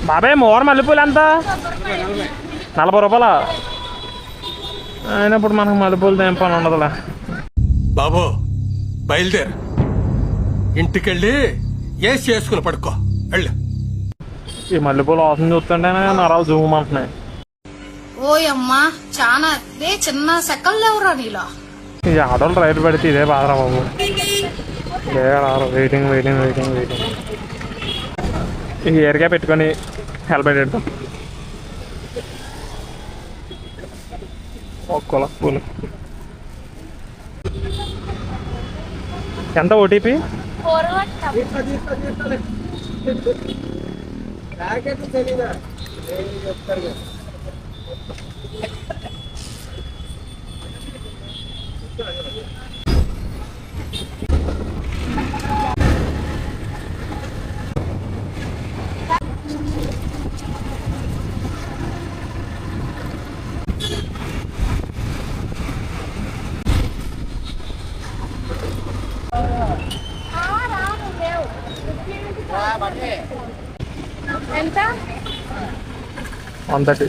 బాబాయ్ మోర మల్లెపూలు ఎంత? 40 రూపాయల. అయినప్పుడు మనకు మల్లెపూలు తెంపని ఉండదులే. బాబు బయలుదేరు, ఇంటికెళ్ళి ఏసి చేసుకుని పడుకో వెళ్ళు. ఈ మల్లెపూలు వాసన చూస్తుంటేనే నరాలు జూమ్ అంటున్నాయి. ఓయమ్మా చాలా చిన్న సెకల్ లేవురా నీలో. ఈ ఆటోలు రైలు పెడితే ఇదే బాధరా బాబు. రారు, వెయిటింగ్ వెయిటింగ్ వెయిటింగ్ వెయిటింగ్. ఈ ఏరిగా పెట్టుకొని హెల్మెట్ పెడతాం. ఒక్కల పూలు ఎంత ఓటీపీ? ఎంత? 130.